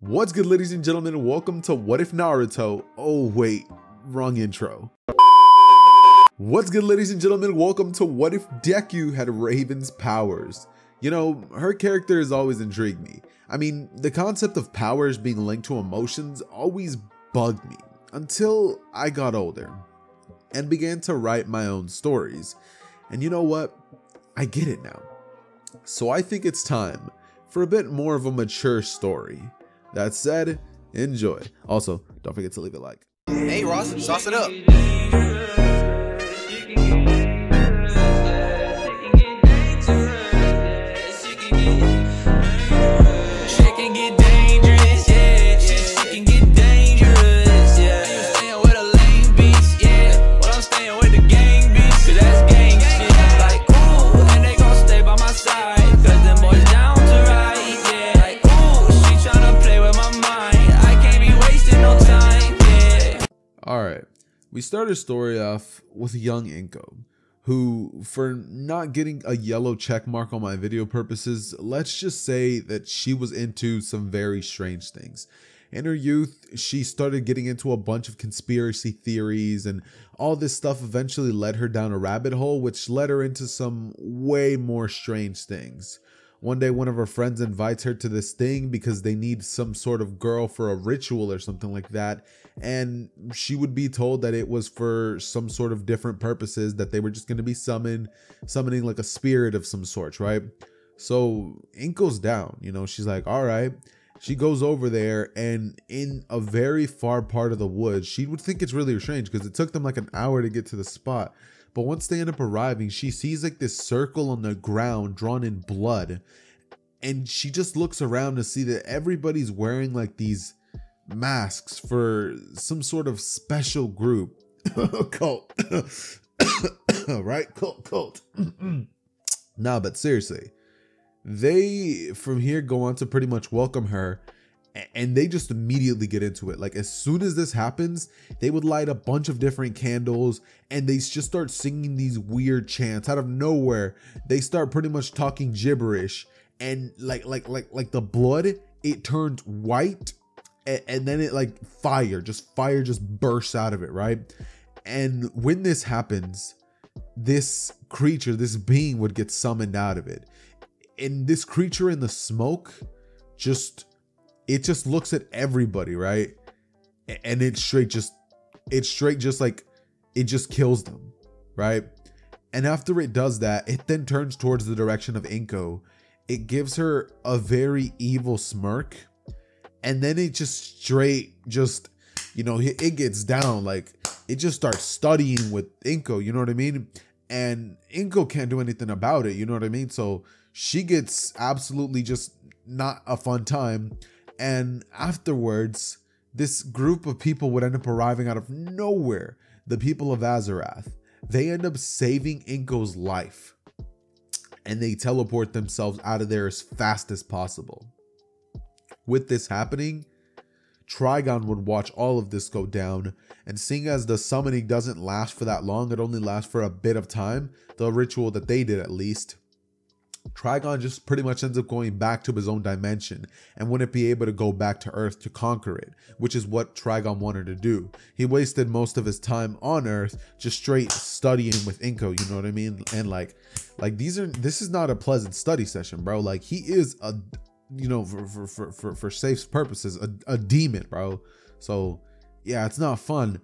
What's good, ladies and gentlemen? Welcome to What If Naruto. Oh wait, wrong intro. What's good, ladies and gentlemen? Welcome to What If Deku had Raven's powers. You know, her character has always intrigued me. I mean, the concept of powers being linked to emotions always bugged me until I got older and began to write my own stories. And you know what? I get it now. So I think it's time for a bit more of a mature story. That said, enjoy. Also, don't forget to leave a like. Hey Ross, sauce it up. Alright, we start our story off with young Inko, who, for not getting a yellow check mark on my video purposes, let's just say that she was into some very strange things. In her youth, she started getting into a bunch of conspiracy theories, and all this stuff eventually led her down a rabbit hole, which led her into some way more strange things. One day, one of her friends invites her to this thing because they need some sort of girl for a ritual or something like that. And she would be told that it was for some sort of different purposes, that they were just going to be summoning like a spirit of some sort, right? So Inko's down, you know, she's like, all right. She goes over there, and in a very far part of the woods, she would think it's really strange because it took them like an hour to get to the spot. But once they end up arriving, she sees like this circle on the ground drawn in blood. And she just looks around to see that everybody's wearing like these masks for some sort of special group. Cult. Right? Cult. Nah, but seriously. They, from here, go on to pretty much welcome her. And they just immediately get into it. Like, as soon as this happens, they would light a bunch of different candles and they just start singing these weird chants out of nowhere. They start pretty much talking gibberish, and like the blood, it turns white, and then it like fire just bursts out of it, right? And when this happens, this creature, this being would get summoned out of it. And this creature in the smoke just looks at everybody, right? And it just kills them, right? And after it does that, it then turns towards the direction of Inko. It gives her a very evil smirk, and then it you know, it gets down, like it just starts studying with Inko, you know what I mean? And Inko can't do anything about it, you know what I mean? So she gets absolutely just not a fun time. And afterwards, this group of people would end up arriving out of nowhere. The people of Azarath. They end up saving Inko's life. And they teleport themselves out of there as fast as possible. With this happening, Trigon would watch all of this go down. And seeing as the summoning doesn't last for that long, it only lasts for a bit of time. The ritual that they did, at least. Trigon just pretty much ends up going back to his own dimension and wouldn't be able to go back to Earth to conquer it, which is what Trigon wanted to do. He wasted most of his time on Earth just straight studying with Inko, you know what I mean? And like this is not a pleasant study session, bro. Like, he is a, you know, for safe purposes, a demon, bro. So yeah, it's not fun.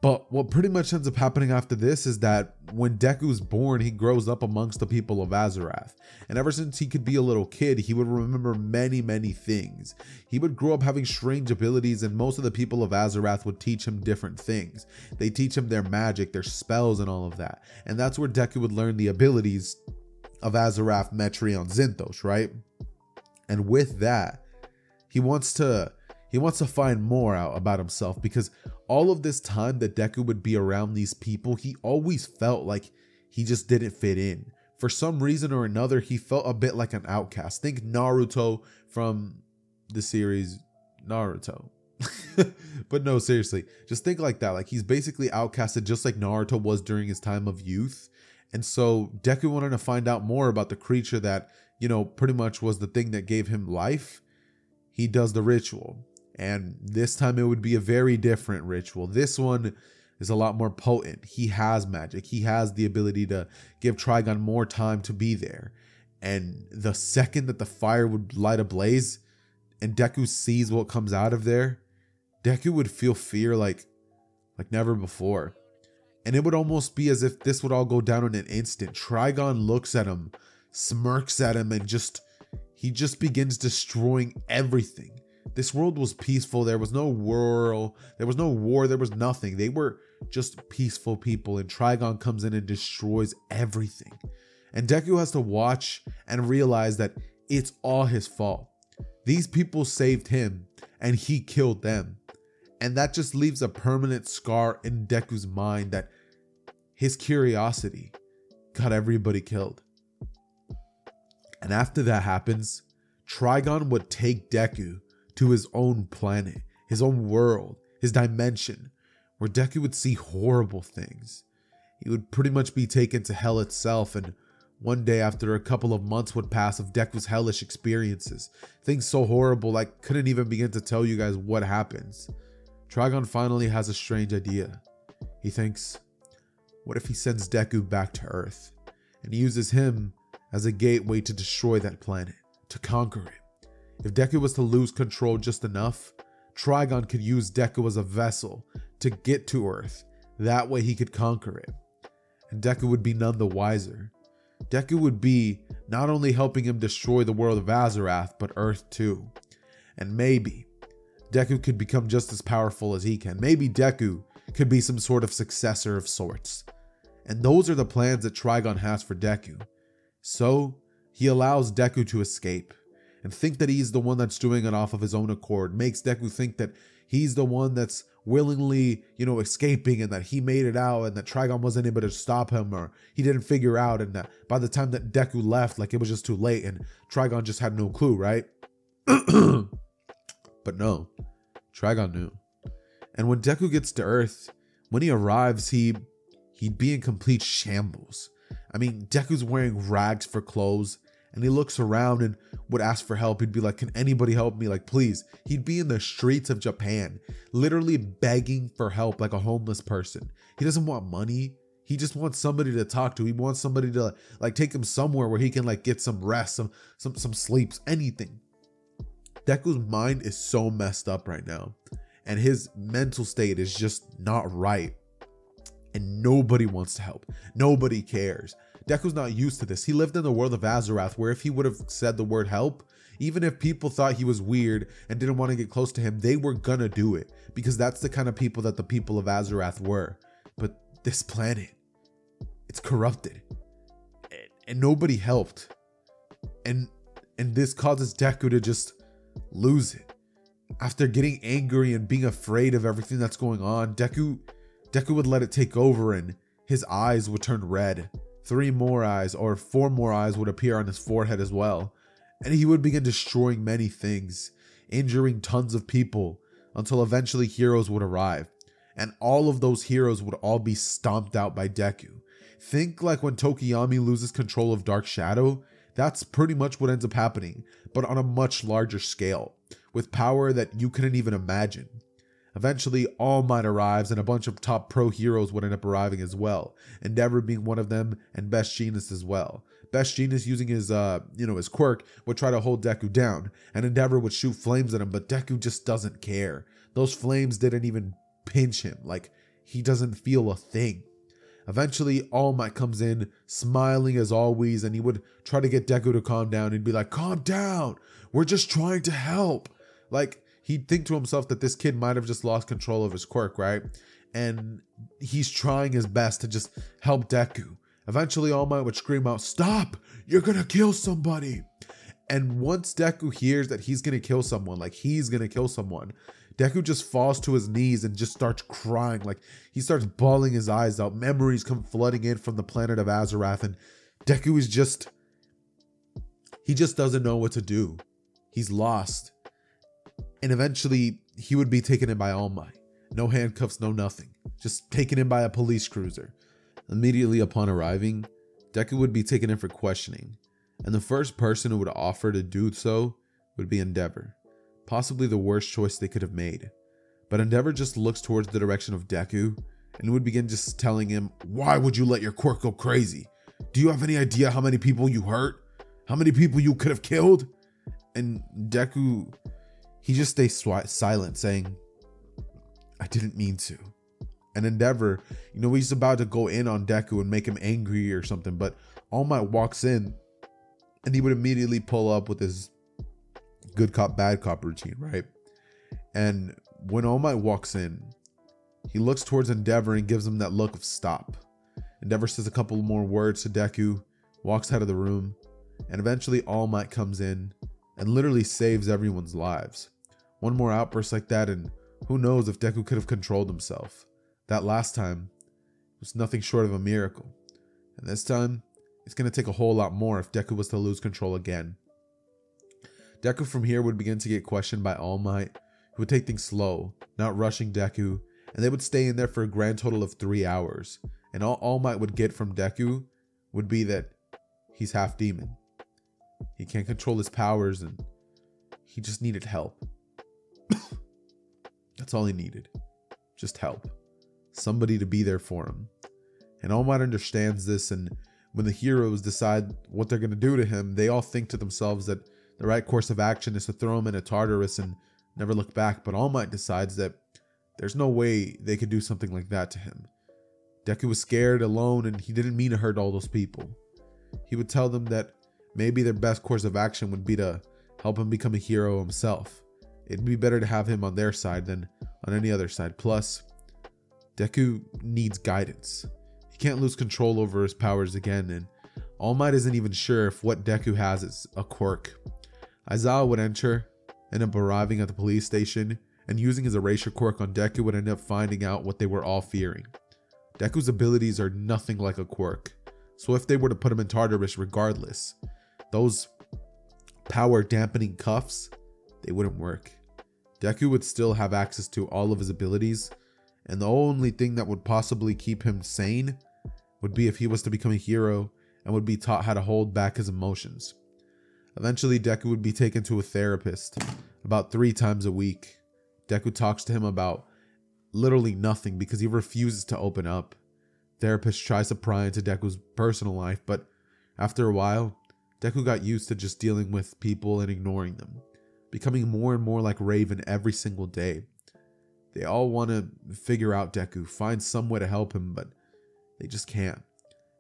But what pretty much ends up happening after this is that when Deku's born, he grows up amongst the people of Azarath. And ever since he could be a little kid, he would remember many things. He would grow up having strange abilities, and most of the people of Azarath would teach him different things. They teach him their magic, their spells, and all of that. And that's where Deku would learn the abilities of Azarath, Metreon, Zinthos, right? And with that, he wants to find more out about himself, because all of this time that Deku would be around these people, he always felt like he just didn't fit in. For some reason or another, he felt a bit like an outcast. Think Naruto from the series Naruto. But no, seriously, just think like that. Like, he's basically outcasted just like Naruto was during his time of youth. And so Deku wanted to find out more about the creature that, you know, pretty much was the thing that gave him life. he does the ritual. And this time it would be a very different ritual. This one is a lot more potent. He has magic. He has the ability to give Trigon more time to be there. And the second that the fire would light ablaze and Deku sees what comes out of there, Deku would feel fear like never before. And it would almost be as if this would all go down in an instant. Trigon looks at him, smirks at him, and he just begins destroying everything. This world was peaceful. There was no war. There was nothing. They were just peaceful people, and Trigon comes in and destroys everything. And Deku has to watch and realize that it's all his fault. These people saved him, and he killed them. And that just leaves a permanent scar in Deku's mind that his curiosity got everybody killed. And after that happens, Trigon would take Deku to his own planet, his own world, his dimension, where Deku would see horrible things. He would pretty much be taken to hell itself, and one day after a couple of months would pass of Deku's hellish experiences, things so horrible I couldn't even begin to tell you guys what happens. Trigon finally has a strange idea. He thinks, what if he sends Deku back to Earth and uses him as a gateway to destroy that planet, to conquer it? If Deku was to lose control just enough, Trigon could use Deku as a vessel to get to Earth. That way he could conquer it. And Deku would be none the wiser. Deku would be not only helping him destroy the world of Azarath, but Earth too. And maybe Deku could become just as powerful as he can. Maybe Deku could be some sort of successor of sorts. And those are the plans that Trigon has for Deku. So he allows Deku to escape and think that he's the one that's doing it off of his own accord. Makes Deku think that he's the one that's willingly, escaping, and that he made it out, and that Trigon wasn't able to stop him, or he didn't figure out, and that by the time that Deku left, it was just too late, and Trigon just had no clue, right? But no, Trigon knew. And when Deku gets to Earth, when he arrives, he'd be in complete shambles. I mean, Deku's wearing rags for clothes, and he looks around and would ask for help. He'd be like, can anybody help me? Please. He'd be in the streets of Japan, literally begging for help like a homeless person. He doesn't want money. He just wants somebody to talk to. He wants somebody to take him somewhere where he can get some rest, some sleeps, anything. Deku's mind is so messed up right now, and his mental state is just not right. And nobody wants to help. Nobody cares. Deku's not used to this. He lived in the world of Azarath, where if he would have said the word help, even if people thought he was weird and didn't want to get close to him, they were gonna do it, because that's the kind of people that the people of Azarath were. But this planet, it's corrupted, and nobody helped. And this causes Deku to just lose it. After getting angry and being afraid of everything that's going on, Deku would let it take over, and his eyes would turn red. 3 more eyes or 4 more eyes would appear on his forehead as well. And he would begin destroying many things, injuring tons of people, until eventually heroes would arrive. And all of those heroes would all be stomped out by Deku. Think like when Tokiyami loses control of Dark Shadow. That's pretty much what ends up happening, but on a much larger scale, with power that you couldn't even imagine. Eventually, All Might arrives, and a bunch of top pro heroes would end up arriving as well. Endeavor being one of them, and Best Genius as well. Best Genius, using his his quirk, would try to hold Deku down, and Endeavor would shoot flames at him, but Deku just doesn't care. Those flames didn't even pinch him. He doesn't feel a thing. Eventually, All Might comes in, smiling as always, and he would try to get Deku to calm down. He'd be like, calm down, we're just trying to help. He'd think to himself that this kid might have just lost control of his quirk, right? And he's trying his best to just help Deku. Eventually, All Might would scream out, stop, you're gonna kill somebody. And once Deku hears that he's gonna kill someone, Deku just falls to his knees and just starts crying. He starts bawling his eyes out. Memories come flooding in from the planet of Azarath, and Deku is he just doesn't know what to do. He's lost. And eventually, he would be taken in by All Might. No handcuffs, no nothing. Just taken in by a police cruiser. Immediately upon arriving, Deku would be taken in for questioning. And the first person who would offer to do so would be Endeavor. possibly the worst choice they could have made. But Endeavor just looks towards the direction of Deku and would begin just telling him, "Why would you let your quirk go crazy? Do you have any idea how many people you hurt? How many people you could have killed?" And Deku, he just stays silent, saying, "I didn't mean to." And Endeavor, he's about to go in on Deku and make him angry or something, but All Might walks in and he would immediately pull up with his good cop, bad cop routine, right? And when All Might walks in, he looks towards Endeavor and gives him that look of stop. Endeavor says a couple more words to Deku, walks out of the room, and eventually All Might comes in and literally saves everyone's lives. One more outburst like that, and who knows if Deku could have controlled himself. That last time was nothing short of a miracle. And this time, it's going to take a whole lot more if Deku was to lose control again. Deku from here would begin to get questioned by All Might, who would take things slow, not rushing Deku, and they would stay in there for a grand total of 3 hours. And all Might would get from Deku would be that he's half demon. He can't control his powers and he just needed help. That's all he needed. Just help. Somebody to be there for him. And All Might understands this, and when the heroes decide what they're going to do to him, they all think to themselves that the right course of action is to throw him in a Tartarus and never look back. But All Might decides that there's no way they could do something like that to him. Deku was scared, alone, and he didn't mean to hurt all those people. He would tell them that maybe their best course of action would be to help him become a hero himself. It'd be better to have him on their side than on any other side. Plus, Deku needs guidance. He can't lose control over his powers again, and All Might isn't even sure if what Deku has is a quirk. Aizawa would enter, end up arriving at the police station, and using his erasure quirk on Deku would end up finding out what they were all fearing. Deku's abilities are nothing like a quirk, so if they were to put him in Tartarus regardless, those power dampening cuffs, they wouldn't work. Deku would still have access to all of his abilities, and the only thing that would possibly keep him sane would be if he was to become a hero and would be taught how to hold back his emotions. Eventually, Deku would be taken to a therapist about 3 times a week. Deku talks to him about literally nothing because he refuses to open up. Therapist tries to pry into Deku's personal life, but after a while, Deku got used to just dealing with people and ignoring them, becoming more and more like Raven every single day. They all want to figure out Deku, find some way to help him, but they just can't.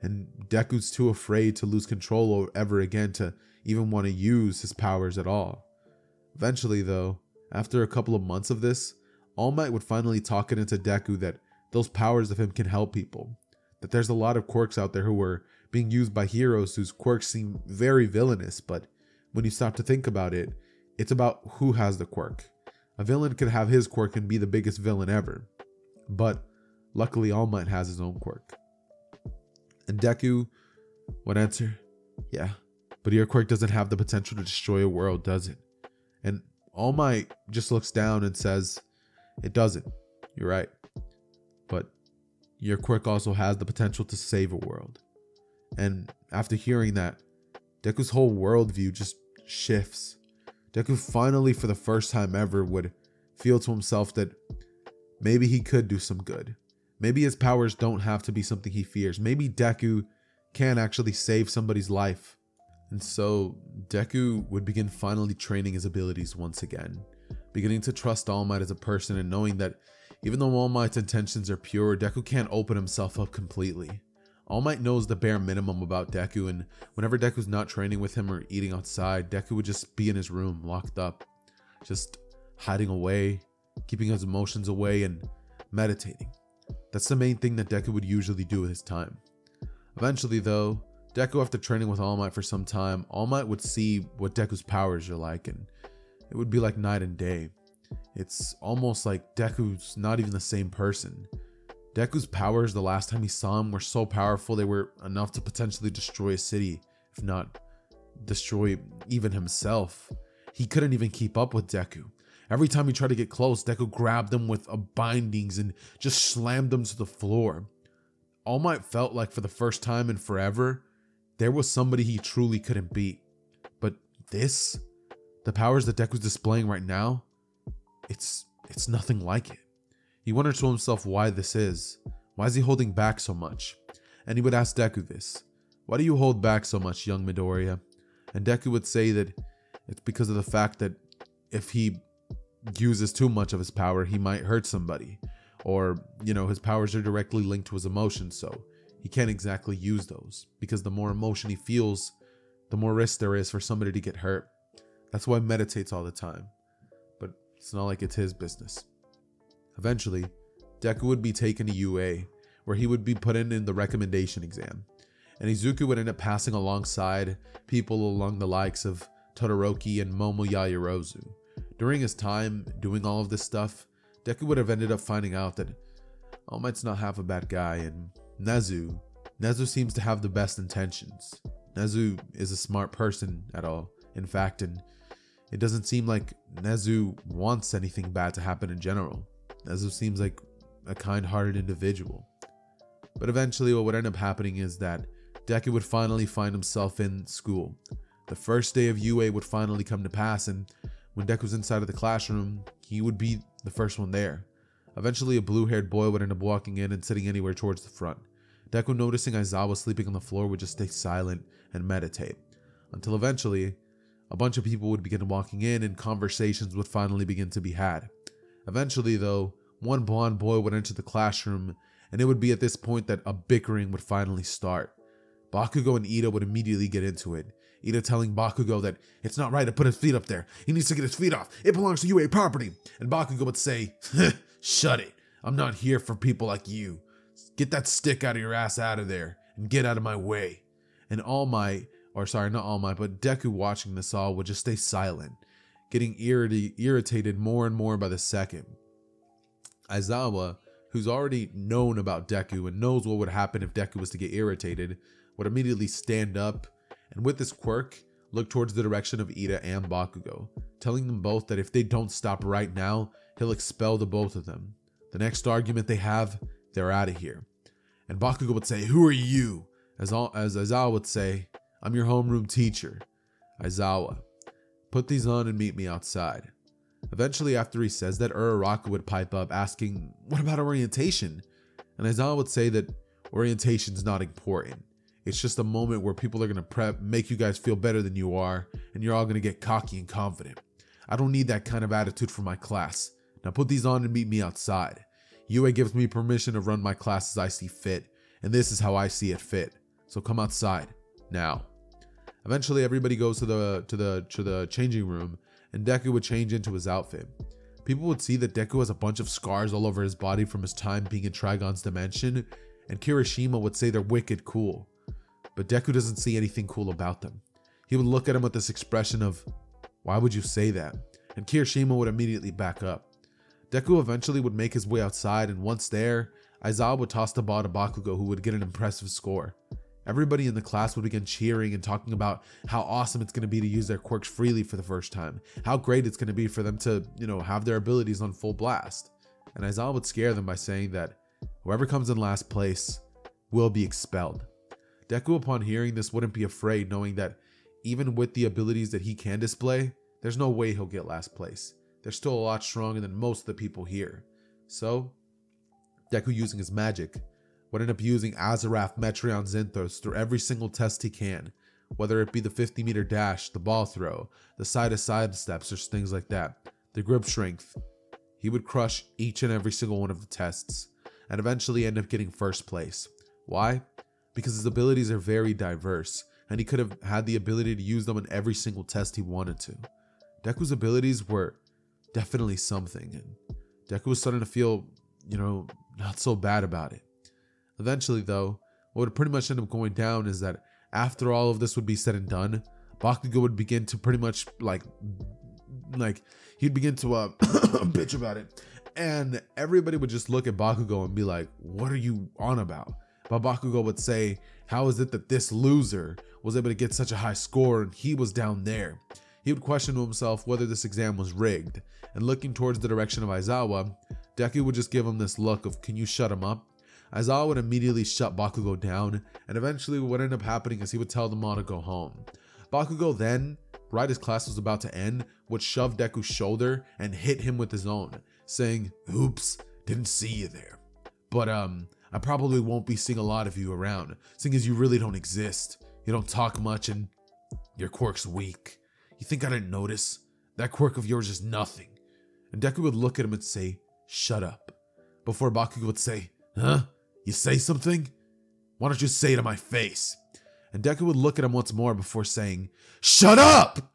And Deku's too afraid to lose control ever again to even want to use his powers at all. Eventually though, after a couple of months of this, All Might would finally talk it into Deku that those powers of him can help people. That there's a lot of quirks out there who are being used by heroes whose quirks seem very villainous, but when you stop to think about it, it's about who has the quirk. A villain could have his quirk and be the biggest villain ever, but luckily All Might has his own quirk. And Deku would answer, "Yeah, but your quirk doesn't have the potential to destroy a world, does it?" And All Might just looks down and says, "It doesn't. You're right. But your quirk also has the potential to save a world." And after hearing that, Deku's whole worldview just shifts. Deku finally, for the first time ever, would feel to himself that maybe he could do some good. Maybe his powers don't have to be something he fears. Maybe Deku can actually save somebody's life. And so Deku would begin finally training his abilities once again, beginning to trust All Might as a person and knowing that even though All Might's intentions are pure, Deku can't open himself up completely. All Might knows the bare minimum about Deku, and whenever Deku's not training with him or eating outside, Deku would just be in his room, locked up, just hiding away, keeping his emotions away, and meditating. That's the main thing that Deku would usually do with his time. Eventually though, Deku, after training with All Might for some time, All Might would see what Deku's powers are like, and it would be like night and day. It's almost like Deku's not even the same person. Deku's powers, the last time he saw him, were so powerful they were enough to potentially destroy a city, if not destroy even himself. He couldn't even keep up with Deku. Every time he tried to get close, Deku grabbed him with bindings and just slammed him to the floor. All Might felt like for the first time in forever, there was somebody he truly couldn't beat. But this The powers that Deku's displaying right now, it's nothing like it. He wonders to himself why this is. Why is he holding back so much? And he would ask Deku this. Why do you hold back so much, young Midoriya? And Deku would say that it's because of the fact that if he uses too much of his power, he might hurt somebody. Or, his powers are directly linked to his emotions, so he can't exactly use those. Because the more emotion he feels, the more risk there is for somebody to get hurt. That's why he meditates all the time. But it's not like it's his business. Eventually, Deku would be taken to UA, where he would be put in the recommendation exam. And Izuku would end up passing alongside people along the likes of Todoroki and Momo Yaoyorozu. During his time doing all of this stuff, Deku would have ended up finding out that All Might's not half a bad guy, and Nezu seems to have the best intentions. Nezu is a smart person at all, in fact, and it doesn't seem like Nezu wants anything bad to happen in general. Nezu seems like a kind-hearted individual. But eventually what would end up happening is that Deku would finally find himself in school. The first day of UA would finally come to pass, and when Deku was inside of the classroom, he would be the first one there. Eventually a blue-haired boy would end up walking in and sitting anywhere towards the front. Deku, noticing Aizawa sleeping on the floor, would just stay silent and meditate. Until eventually, a bunch of people would begin walking in and conversations would finally begin to be had. Eventually though, one blonde boy would enter the classroom, and it would be at this point that a bickering would finally start. Bakugo and Ida would immediately get into it. Ida telling Bakugo that it's not right to put his feet up there. He needs to get his feet off. It belongs to UA property. And Bakugo would say, shut it. I'm not here for people like you. Get that stick out of your ass out of there and get out of my way. And All Might, or sorry, not All Might, but Deku watching this all would just stay silent, getting irritated more and more by the second. Aizawa, who's already known about Deku and knows what would happen if Deku was to get irritated, would immediately stand up and with this quirk, look towards the direction of Ida and Bakugo, telling them both that if they don't stop right now, he'll expel the both of them. The next argument they have, they're out of here. And Bakugo would say, who are you? As Aizawa would say, I'm your homeroom teacher. Aizawa, put these on and meet me outside. Eventually after he says that, Uraraka would pipe up asking, what about orientation? And Aizawa would say that orientation's not important. It's just a moment where people are going to make you guys feel better than you are, and you're all going to get cocky and confident. I don't need that kind of attitude for my class. Now put these on and meet me outside. UA gives me permission to run my class as I see fit, and this is how I see it fit. So come outside, now. Eventually everybody goes to the changing room, and Deku would change into his outfit. People would see that Deku has a bunch of scars all over his body from his time being in Trigon's dimension, and Kirishima would say they're wicked cool. But Deku doesn't see anything cool about them. He would look at him with this expression of, why would you say that? And Kirishima would immediately back up. Deku eventually would make his way outside, and once there, Aizawa would toss the ball to Bakugo, who would get an impressive score. Everybody in the class would begin cheering and talking about how awesome it's going to be to use their quirks freely for the first time. How great it's going to be for them to, have their abilities on full blast. And Aizawa would scare them by saying that whoever comes in last place will be expelled. Deku, upon hearing this, wouldn't be afraid, knowing that even with the abilities that he can display, there's no way he'll get last place. They're still a lot stronger than most of the people here. So, Deku, using his magic, would end up using Azarath Metreon Zinthos through every single test he can, whether it be the 50-meter dash, the ball throw, the side-to-side steps, or things like that, the grip strength. He would crush each and every single one of the tests, and eventually end up getting first place. Why? Because his abilities are very diverse, and he could have had the ability to use them in every single test he wanted to. Deku's abilities were definitely something, and Deku was starting to feel, not so bad about it. Eventually though, what would pretty much end up going down is that after all of this would be said and done, Bakugo would begin to pretty much he'd begin to bitch about it, and everybody would just look at Bakugo and be like, what are you on about? But Bakugo would say, how is it that this loser was able to get such a high score and he was down there? He would question to himself whether this exam was rigged, and looking towards the direction of Aizawa, Deku would just give him this look of, can you shut him up? Aizawa would immediately shut Bakugo down, and eventually what would end up happening is he would tell them all to go home. Bakugo then Right as class was about to end, would shove Deku's shoulder and hit him with his own, saying, "Oops, didn't see you there. But I probably won't be seeing a lot of you around, seeing as you really don't exist. You don't talk much and your quirk's weak. You think I didn't notice? That quirk of yours is nothing." And Deku would look at him and say, "Shut up." Before Bakugo would say, "Huh? You say something? Why don't you say it to my face?" And Deku would look at him once more before saying, "Shut up!"